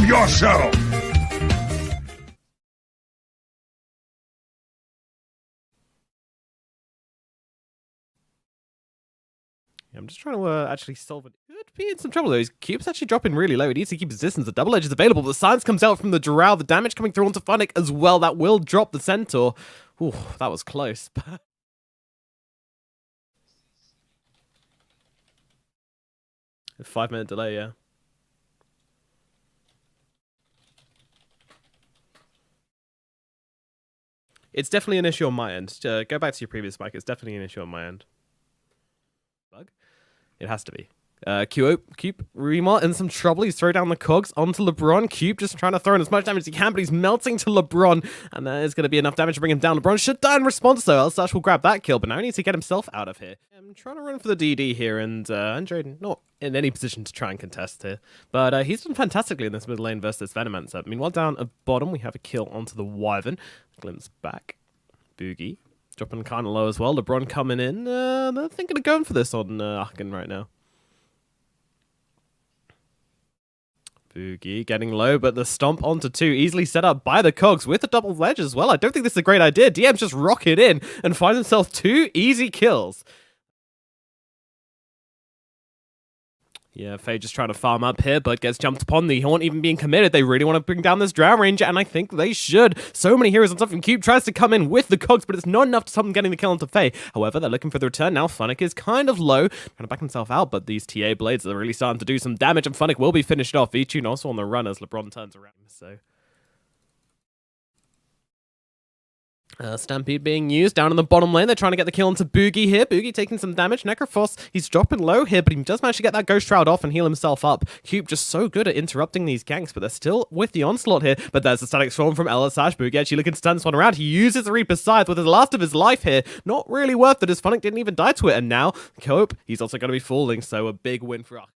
yourself! I'm just trying to actually solve it. Could be in some trouble though. His cube's actually dropping really low. He needs to keep his distance. The double edge is available. The science comes out from the Drow. The damage coming through onto Funnick as well. That will drop the Centaur. Ooh, that was close. A 5-minute delay, yeah. It's definitely an issue on my end. Go back to your previous mic. It's definitely an issue on my end. Bug? It has to be. Cube Remar in some trouble. He's throwing down the cogs onto LeBron. Cube just trying to throw in as much damage as he can, but he's melting to LeBron, and that is going to be enough damage to bring him down. LeBron should die in response, though. Elsash will grab that kill, but now he needs to get himself out of here. I'm trying to run for the DD here, and Andre not in any position to try and contest here, but he's done fantastically in this mid lane versus Venomancer. Meanwhile, down at bottom, we have a kill onto the Wyvern. Glimpse back. Boogie dropping kind of low as well. LeBron coming in. They're thinking of going for this on Aachen right now. Boogie getting low, but the stomp onto 2 easily set up by the cogs with a double ledge as well. I don't think this is a great idea. DM's just rocket in and finds himself 2 easy kills. Yeah, Faye just trying to farm up here, but gets jumped upon. The Haunt even being committed. They really want to bring down this Drow Ranger, and I think they should. So many heroes on something. Cube tries to come in with the cogs, but it's not enough to stop them getting the kill onto Faye. However, they're looking for the return now. Funnick is kind of low, trying to back himself out, but these TA blades are really starting to do some damage, and Funnick will be finished off. V-Tune also on the run as LeBron turns around, so... Stampede being used down in the bottom lane. They're trying to get the kill onto Boogie here. Boogie taking some damage. Necrophos, he's dropping low here, but he does manage to get that Ghost Shroud off and heal himself up. Cube just so good at interrupting these ganks, but they're still with the onslaught here. But there's a static swarm from Elasash. Boogie actually looking to turn this one around. He uses the Reaper's Scythe with the last of his life here. Not really worth it as Funnick didn't even die to it. And now, Cope, he's also going to be falling, so a big win for us.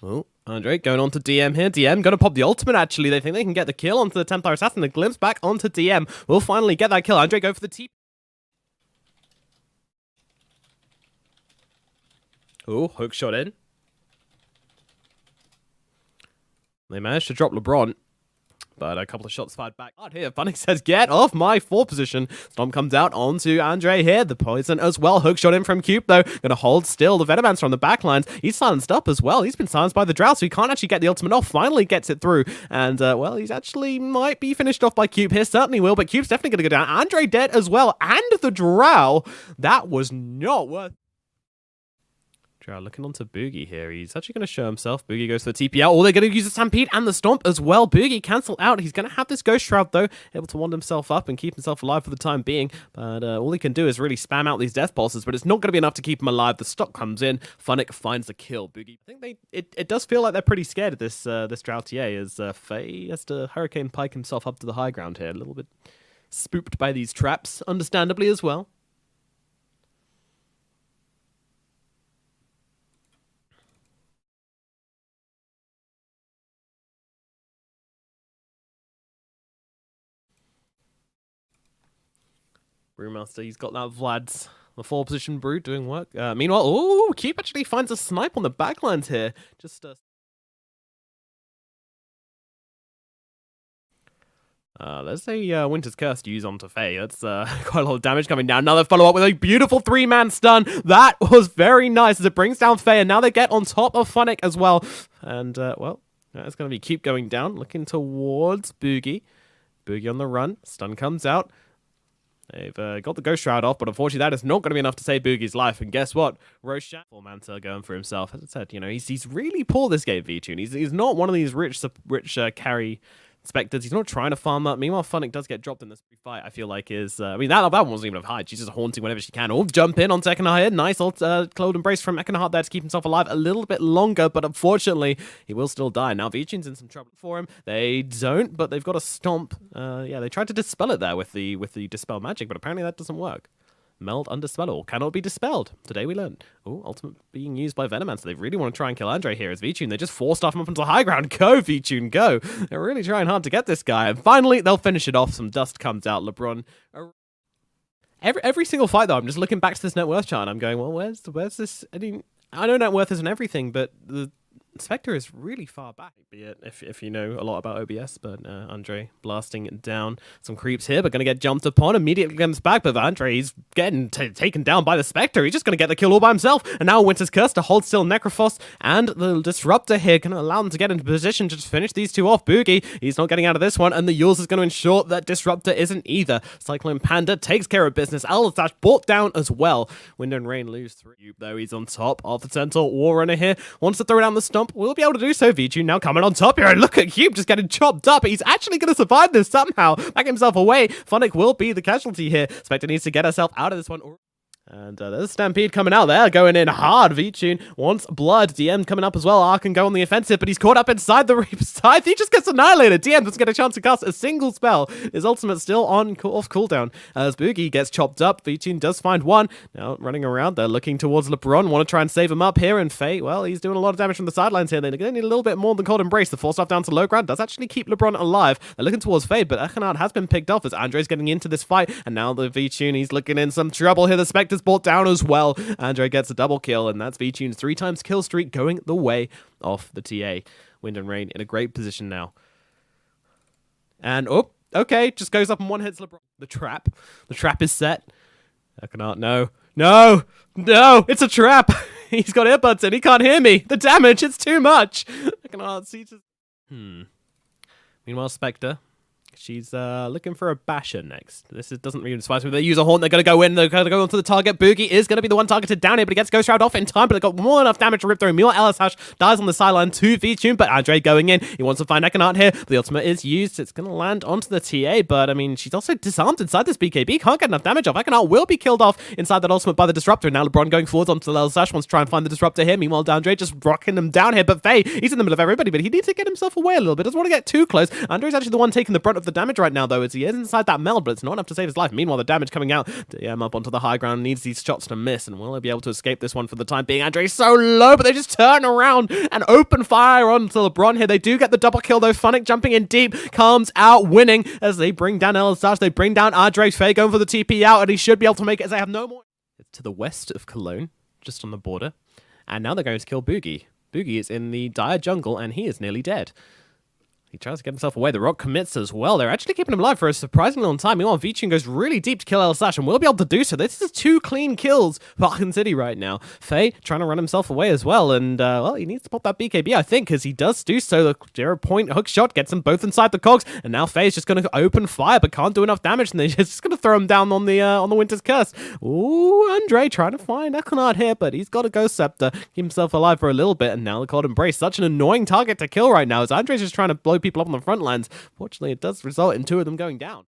Oh, Andre going on to DM here. DM going to pop the ultimate, actually. They think they can get the kill onto the Templar Assassin. The glimpse back onto DM. We'll finally get that kill. Andre go for the TP. Oh, hook shot in. They managed to drop LeBron, but a couple of shots fired back. Out here, Funnick says, get off my 4 position. Stomp comes out onto Andre here. The poison as well. Hook shot in from Cube, though. Going to hold still. The Venomancer on the backlines. He's silenced up as well. He's been silenced by the Drow, so he can't actually get the ultimate off. Finally gets it through. And, well, he's actually might be finished off by Cube here. Certainly will, but Cube's definitely going to go down. Andre dead as well. And the Drow. That was not worth... Drow looking onto Boogie here. He's actually going to show himself. Boogie goes for the TP out. Oh, they're going to use the Stampede and the Stomp as well. Boogie cancel out. He's going to have this Ghost Shroud, though. Able to wand himself up and keep himself alive for the time being. But all he can do is really spam out these Death Pulses, but it's not going to be enough to keep him alive. The stock comes in. Funnick finds the kill. Boogie, I think it does feel like they're pretty scared of this Drow TA as Faye has to Hurricane Pike himself up to the high ground here. A little bit spooked by these traps, understandably as well. Brewmaster, he's got that Vlad's the 4 position brew doing work. Meanwhile, oh, Keep actually finds a snipe on the backlines here. Just there's a Winter's Curse to use onto Faye. That's quite a lot of damage coming down. Another follow-up with a beautiful 3-man stun. That was very nice as it brings down Faye, and now they get on top of Funnick as well. And, well, that's going to be Keep going down, looking towards Boogie. Boogie on the run. Stun comes out. They've got the Ghost Shroud off, but unfortunately that is not going to be enough to save Boogie's life. And guess what? Roshan, Manta going for himself. As I said, you know, he's really poor this game, V-Tune. He's not one of these rich carry Spectres. He's not trying to farm up. Meanwhile, Funnick does get dropped in this fight, I feel like is... I mean, that one wasn't even of hide. She's just haunting whenever she can. Oh, jump in onto EcNart here. Nice old Cloud Embrace from EcNart there to keep himself alive a little bit longer, but unfortunately, he will still die. Now, V-Tune's in some trouble for him. They don't, but they've got a Stomp. Yeah, they tried to dispel it there with the Dispel magic, but apparently that doesn't work. Meld, Undispel, or cannot be dispelled. Today we learned. Oh, ultimate being used by Venoman, so they really want to try and kill Andre here as V-Tune. They just forced off him up into the high ground. Go, V-Tune, go. They're really trying hard to get this guy. And finally, they'll finish it off. Some dust comes out. LeBron Every single fight, though, I'm just looking back to this net worth chart, and I'm going, well, where's this? I mean, I know net worth isn't everything, but the Spectre is really far back, be it if you know a lot about OBS, but Andre blasting down some creeps here, but going to get jumped upon, immediately comes back, but Andre, he's getting taken down by the Spectre. He's just going to get the kill all by himself, and now Winter's Curse to hold still Necrophos, and the Disruptor here going to allow them to get into position to just finish these two off. Boogie, he's not getting out of this one, and the Yules is going to ensure that Disruptor isn't either. Cyclone Panda takes care of business. Elsash brought down as well. Wind and Rain lose 3, though he's on top of the Centaur. War Runner here wants to throw down the stomp. Will be able to do so. Vichu now coming on top here, and look at Cube just getting chopped up. He's actually going to survive this somehow. Back himself away. Phonic will be the casualty here. Spectre needs to get herself out of this one. And there's Stampede coming out there, going in hard. Vichun wants blood. DM coming up as well. Aachen go on the offensive, but he's caught up inside the Reaper's Tithe. He just gets annihilated. DM doesn't get a chance to cast a single spell. His ultimate still on off cooldown. As Boogie gets chopped up, Vichun does find one. Now running around there, looking towards LeBron. Want to try and save him up here. And Faye, well, he's doing a lot of damage from the sidelines here. They're going to need a little bit more than Cold Embrace. The force off down to low ground does actually keep LeBron alive. They're looking towards Faye, but EcNart has been picked off as Andre's getting into this fight. And now the Vichun, he's looking in some trouble here. The Spectre's brought down as well. Andre gets a double kill, and that's Vichun's 3 times kill streak going the way of the TA. Wind and Rain in a great position now. And, oh, okay, just goes up and one hits LeBron. The trap. The trap is set. EcNart, no. No! No! It's a trap! He's got earbuds in. He can't hear me. The damage, it's too much. EcNart sees it. Meanwhile, Spectre. She's looking for a basher next. Doesn't really surprise me. They use a Haunt. They're going to go in. They're going to go onto the target. Boogie is going to be the one targeted down here, but he gets Ghost Shroud off in time, but they got more than enough damage to rip through. Meanwhile, Elsash dies on the sideline to Vichun, but Andre going in. He wants to find EcNart here. The ultimate is used. It's going to land onto the TA, but I mean, she's also disarmed inside this BKB. Can't get enough damage off. EcNart will be killed off inside that ultimate by the Disruptor. Now LeBron going forwards onto Elsash. Wants to try and find the Disruptor here. Meanwhile, Andre just rocking them down here, but Faye, he's in the middle of everybody, but he needs to get himself away a little bit. Doesn't want to get too close. Andre's actually the one taking the brunt of the damage right now, though, as he is inside that meld, but it's not enough to save his life. Meanwhile, the damage coming out. DM up onto the high ground, needs these shots to miss, and will he be able to escape this one for the time being? Andre's so low, but they just turn around and open fire onto LeBron here. They do get the double kill, though. Phonic jumping in deep, comes out winning as they bring down Elsash. They bring down Andre. Faye going for the TP out, and he should be able to make it as they have no more. It's to the west of Cologne, just on the border, and now they're going to kill Boogie. Boogie is in the dire jungle, and he is nearly dead. He tries to get himself away. The Rock commits as well. They're actually keeping him alive for a surprisingly long time. Meanwhile, Vichun goes really deep to kill Elsash and will be able to do so. This is 2 clean kills for Aachen City right now. Faye trying to run himself away as well. And, well, he needs to pop that BKB, I think, because he does do so. The 0-point hook shot gets them both inside the cogs. And now Faye's just going to open fire, but can't do enough damage. And they're just going to throw him down on the Winter's Curse. Ooh, Andre trying to find EcNart here, but he's got a Ghost Scepter. Keep himself alive for a little bit. And now the Cold Embrace. Such an annoying target to kill right now as Andre's just trying to blow people up on the front lines. Fortunately, it does result in 2 of them going down.